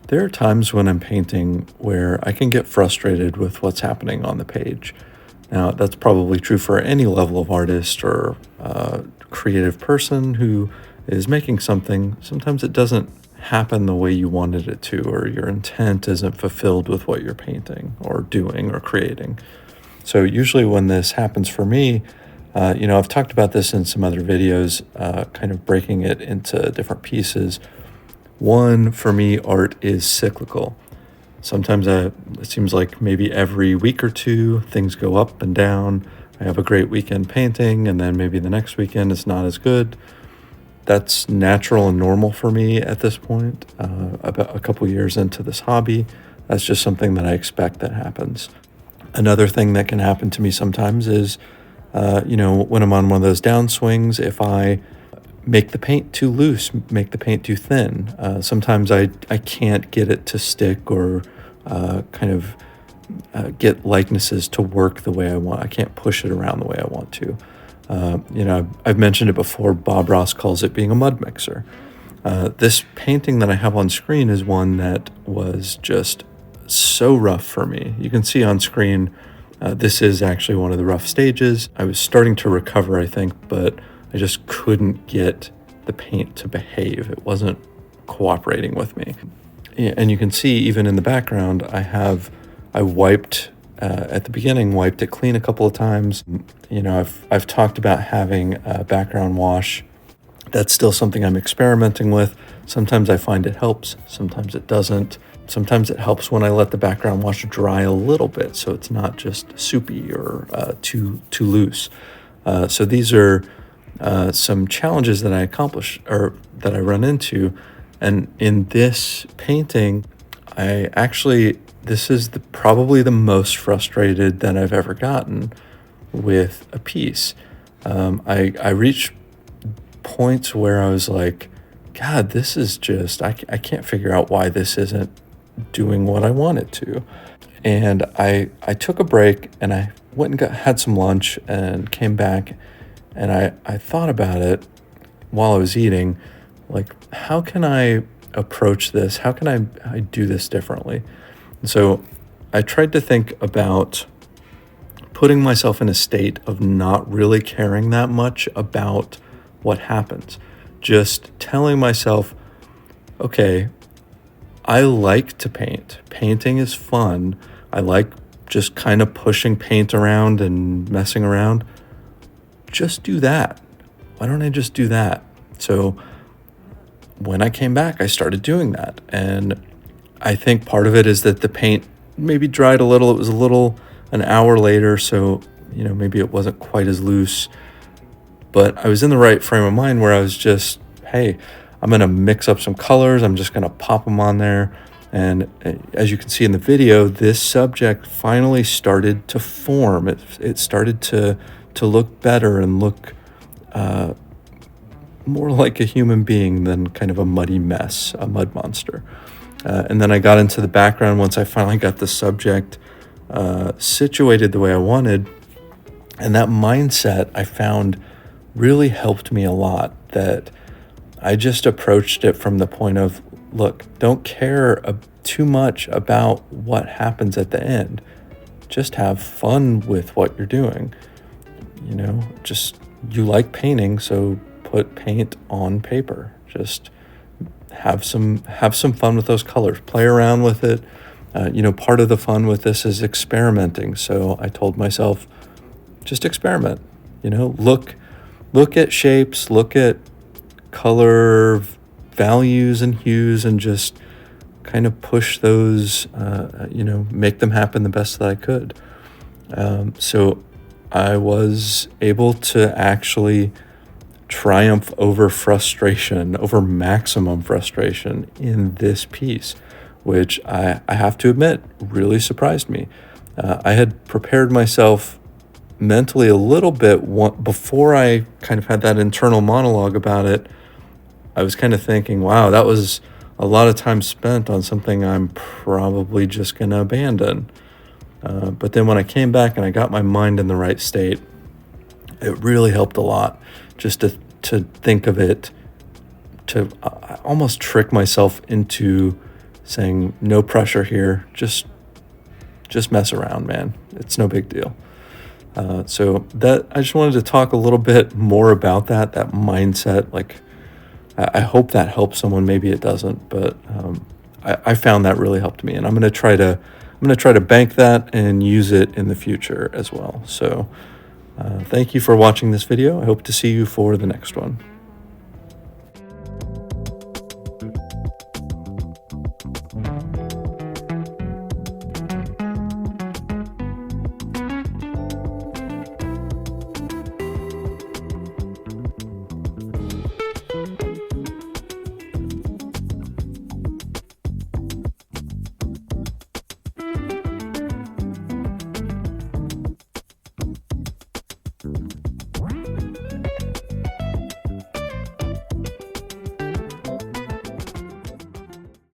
There are times when I'm painting where I can get frustrated with what's happening on the page. Now, that's probably true for any level of artist or creative person who is making something. Sometimes it doesn't happen the way you wanted it to, or your intent isn't fulfilled with what you're painting or doing or creating. So usually when this happens for me, I've talked about this in some other videos, kind of breaking it into different pieces. One, for me, art is cyclical. Sometimes it seems like maybe every week or two, things go up and down. I have a great weekend painting, and then maybe the next weekend it's not as good. That's natural and normal for me at this point, about a couple years into this hobby. That's just something that I expect that happens. Another thing that can happen to me sometimes is, when I'm on one of those downswings, if I make the paint too loose, make the paint too thin. Sometimes I can't get it to stick or get likenesses to work the way I want. I can't push it around the way I want to. I've mentioned it before. Bob Ross calls it being a mud mixer. This painting that I have on screen is one that was just so rough for me. You can see on screen, this is actually one of the rough stages. I was starting to recover, I think, but I just couldn't get the paint to behave. It wasn't cooperating with me. And you can see even in the background, I wiped, at the beginning, wiped it clean a couple of times. I've talked about having a background wash. That's still something I'm experimenting with. Sometimes I find it helps, sometimes it doesn't. Sometimes it helps when I let the background wash dry a little bit, so it's not just soupy or too loose. So these are some challenges that I accomplish or that I run into. And in this painting, this is probably the most frustrated that I've ever gotten with a piece. I reached points where I was like, God, this is just, I can't figure out why this isn't doing what I want it to. And I took a break and I went and had some lunch and came back, and I thought about it while I was eating, like, how can I approach this? How can I do this differently? And so I tried to think about putting myself in a state of not really caring that much about what happens. Just telling myself, okay, I like to paint. Painting is fun. I like just kind of pushing paint around and messing around. Just do that. Why don't I just do that? So when I came back, I started doing that. And I think part of it is that the paint maybe dried a little. It was an hour later, so, maybe it wasn't quite as loose. But I was in the right frame of mind where I was just, hey, I'm going to mix up some colors. I'm just going to pop them on there. And as you can see in the video, this subject finally started to form. It started to look better and look more like a human being than kind of a muddy mess, a mud monster. And then I got into the background once I finally got the subject situated the way I wanted. And that mindset I found really helped me a lot, that I just approached it from the point of, look, don't care too much about what happens at the end. Just have fun with what you're doing. You like painting, so put paint on paper. Just have some fun with those colors. Play around with it. Part of the fun with this is experimenting. So I told myself, just experiment. Look at shapes, look at color values and hues, and just kind of push those, make them happen the best that I could. So I was able to actually triumph over frustration, over maximum frustration in this piece, which I have to admit really surprised me. I had prepared myself mentally a little bit before I kind of had that internal monologue about it. I was kind of thinking, wow, that was a lot of time spent on something I'm probably just going to abandon. But then when I came back and I got my mind in the right state, it really helped a lot just to think of it, to almost trick myself into saying no pressure here, just mess around, man. It's no big deal. So that I just wanted to talk a little bit more about that mindset. Like, I hope that helps someone. Maybe it doesn't, but I found that really helped me, and I'm gonna try to bank that and use it in the future as well. So thank you for watching this video. I hope to see you for the next one.